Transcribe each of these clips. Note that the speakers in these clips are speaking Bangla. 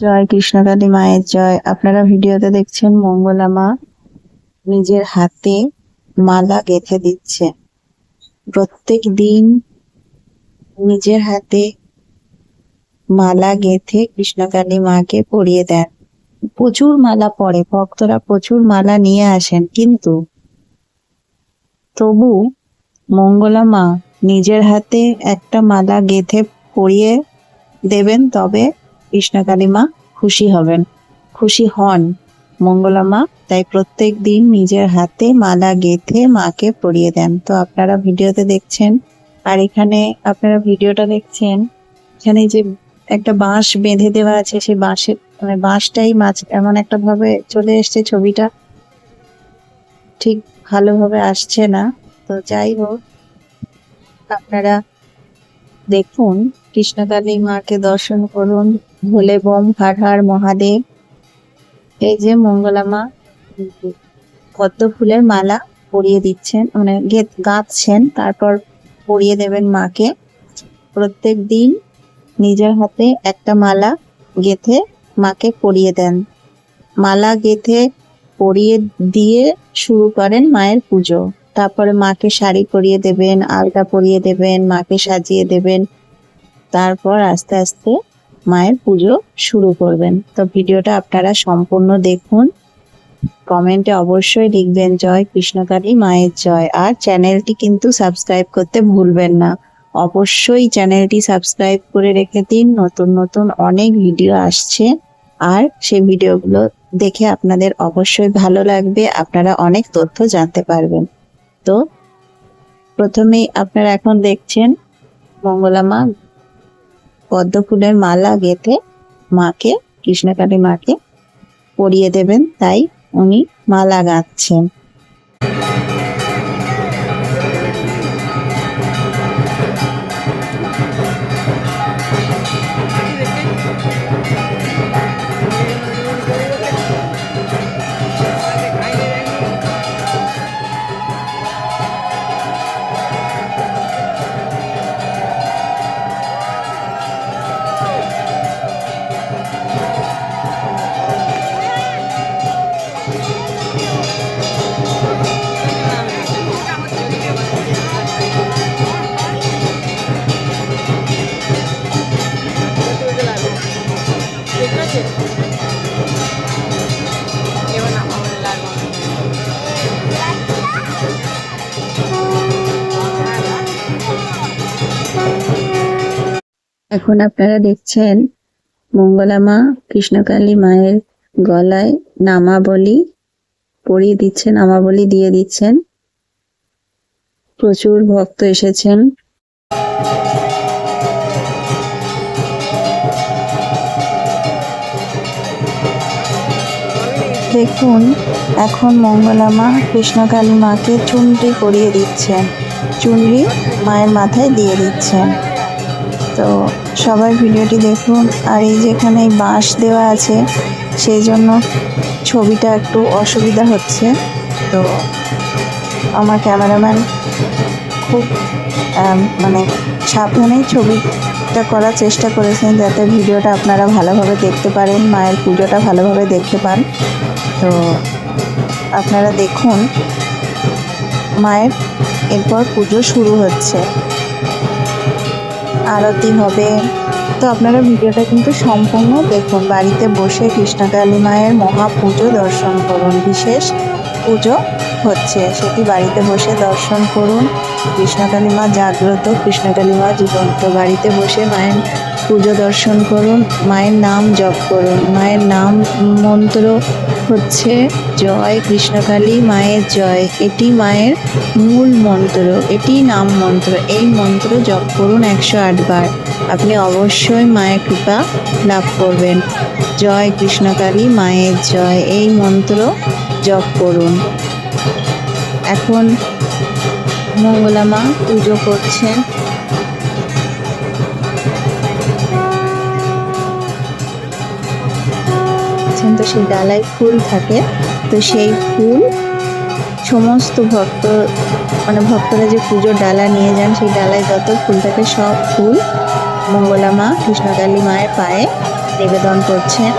জয় কৃষ্ণকালী মায়ের জয়। আপনারা ভিডিওতে দেখছেন মঙ্গলা মা নিজের হাতে মালা গেঁথে দিচ্ছে। প্রত্যেক দিন নিজের হাতে মালা গেঁথে কৃষ্ণকালী মাকে পরিয়ে দেন। প্রচুর মালা পড়ে, ভক্তরা প্রচুর মালা নিয়ে আসেন, কিন্তু তবু মঙ্গলা মা নিজের হাতে একটা মালা গেঁথে পরিয়ে দেবেন, তবে কৃষ্ণকালী মা খুশি হবেন, খুশি হন মঙ্গলা মা। তাই প্রত্যেক দিন নিজের হাতে মালা গেঁথে মাকে পরিয়ে দেন। তো আপনারা ভিডিওতে দেখছেন, আর এখানে আপনারা ভিডিওটা দেখছেন, এখানে যে একটা বাঁশ বেঁধে দেওয়া আছে, সেই বাঁশের বাঁশটাই মাছ এমন একটা ভাবে চলে এসছে, ছবিটা ঠিক ভালোভাবে আসছে না। তো যাই হোক, আপনারা দেখুন, কৃষ্ণকালী মাকে দর্শন করুন। ভোলে বম হর হর মহাদেব। এই যে মঙ্গলা মা পদ্ম ফুলের মালা পরিয়ে দিচ্ছেন, গাঁথছেন, তারপর পরিয়ে দেবেন মাকে। প্রত্যেক দিন নিজের হাতে একটা মালা গেঁথে মাকে পরিয়ে দেন। মালা গেঁথে পরিয়ে দিয়ে শুরু করেন মায়ের পুজো। তারপরে মাকে শাড়ি পরিয়ে দেবেন, আলতা পরিয়ে দেবেন, মাকে সাজিয়ে দেবেন, তারপর আস্তে আস্তে মায়ের পুজো শুরু করবেন। তো ভিডিওটা আপনারা সম্পূর্ণ দেখুন। কমেন্টে অবশ্যই লিখবেন জয় কৃষ্ণকালী মায়ের জয়। আর চ্যানেলটি কিন্তু সাবস্ক্রাইব করতে ভুলবেন না, অবশ্যই চ্যানেলটি সাবস্ক্রাইব করে রেখে দিন। নতুন নতুন অনেক ভিডিও আসছে, আর সেই ভিডিওগুলো দেখে আপনাদের অবশ্যই ভালো লাগবে, আপনারা অনেক তথ্য জানতে পারবেন। তো প্রথমেই আপনারা এখন দেখছেন মঙ্গলা মা পদ্ম ফুলের মালা গেঁথে মাকে, কৃষ্ণকালী মাকে পরিয়ে দেবেন, তাই উনি মালা গাঁথছেন। এখন আপনারা দেখছেন মঙ্গলা মা কৃষ্ণকালী মায়ের গলায় নামাবলী পরিয়ে দিচ্ছেন, নামাবলী দিয়ে দিচ্ছেন। প্রচুর ভক্ত এসেছেন। দেখুন, এখন মঙ্গলা মা কৃষ্ণকালী মাকে চুনরি পরিয়ে দিচ্ছেন, চুনরি মায়ের মাথায় দিয়ে দিচ্ছেন। তো সবাই ভিডিওটি দেখুন। আর এই যেখানে বাঁশ দেওয়া আছে, সেই জন্য ছবিটা একটু অসুবিধা হচ্ছে। তো আমার ক্যামেরাম্যান খুব সাবধানেই ছবিটা করার চেষ্টা করেছেন, যাতে ভিডিওটা আপনারা ভালোভাবে দেখতে পারেন, মায়ের পুজোটা ভালোভাবে দেখতে পান। তো আপনারা দেখুন, মায়ের এরপর পুজো শুরু হচ্ছে, আরতি হবে। তো আপনারা ভিডিওটা কিন্তু সম্পূর্ণ দেখুন। বাড়িতে বসে কৃষ্ণকালী মায়ের মহা পুজো দর্শন করুন। বিশেষ পুজো হচ্ছে, সেটি বাড়িতে বসে দর্শন করুন। কৃষ্ণকালী মা জাগ্রত, কৃষ্ণকালী মা জীবন্ত। বাড়িতে বসে মায়ের পুজো দর্শন করুন, মায়ের নাম জপ করুন। মায়ের নাম মন্ত্র হচ্ছে জয় কৃষ্ণকালী মায়ের জয়। এটি মায়ের মূল মন্ত্র, এটি নাম মন্ত্র। এই মন্ত্র জপ করুন 108 বার, আপনি অবশ্যই মায়ের কৃপা লাভ করবেন। জয় কৃষ্ণকালী মায়ের জয়, এই মন্ত্র জপ করুন। এখন মঙ্গলা মা পুজো করছেন। তো সেই ডালায় ফুল থাকে, তো সেই ফুল সমস্ত ভক্তরা যে পুজোর ডালা নিয়ে যান, সেই ডালায় যত ফুল থাকে সব ফুল মঙ্গলা মা কৃষ্ণকালী মায়ের পায়ে নিবেদন করছেন।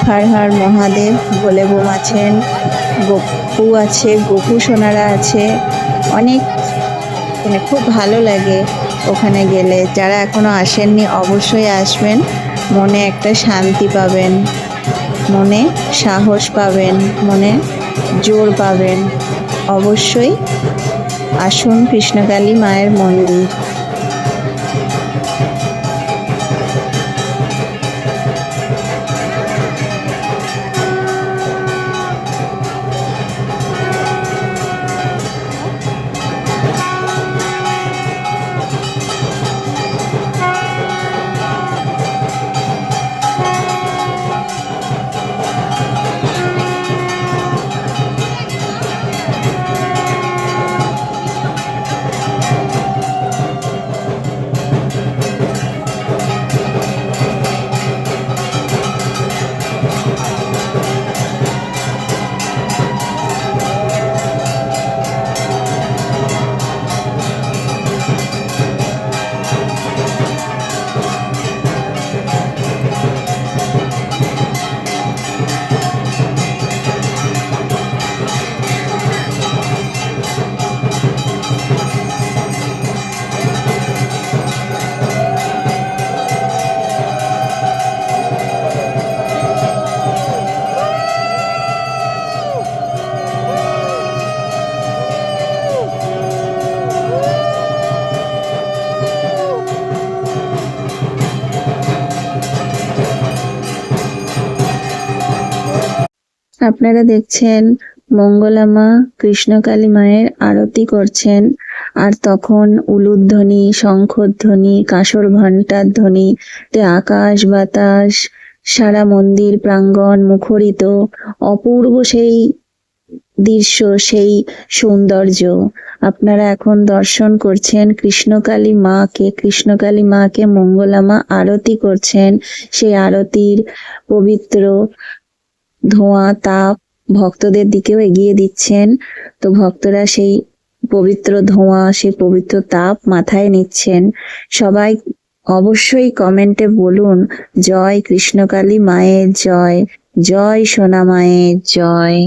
হর হর মহাদেব বলে বোম আছেন, গপু আছে, গপু সোনারা আছে, অনেক খুব ভালো লাগে ওখানে গেলে। যারা এখনো আসেননি অবশ্যই আসবেন, মনে একটা শান্তি পাবেন, মনে সাহস পাবেন, মনে জোর পাবেন। অবশ্যই আসুন কৃষ্ণকালী মায়ের মন্দির। আপনারা দেখছেন মঙ্গলা মা কৃষ্ণকালী মায়ের আরতি করছেন, আর তখন উলুধ্বনি, শঙ্খধ্বনি, কাঁসর ঘণ্টার ধ্বনিতে আকাশ বাতাস সারা মন্দির প্রাঙ্গণ মুখরিত। অপূর্ব সেই দৃশ্য, সেই সৌন্দর্য আপনারা এখন দর্শন করছেন। কৃষ্ণকালী মাকে মঙ্গলা মা আরতি করছেন। সেই আরতির পবিত্র ধোঁয়া তাপ ভক্তদের দিকেও এগিয়ে দিচ্ছেন। তো ভক্তরা সেই পবিত্র ধোঁয়া, সেই পবিত্র তাপ মাথায় নিচ্ছেন। সবাই অবশ্যই কমেন্টে বলুন, জয় কৃষ্ণকালী মায়ের জয়, জয় সোনা মায়ের জয়।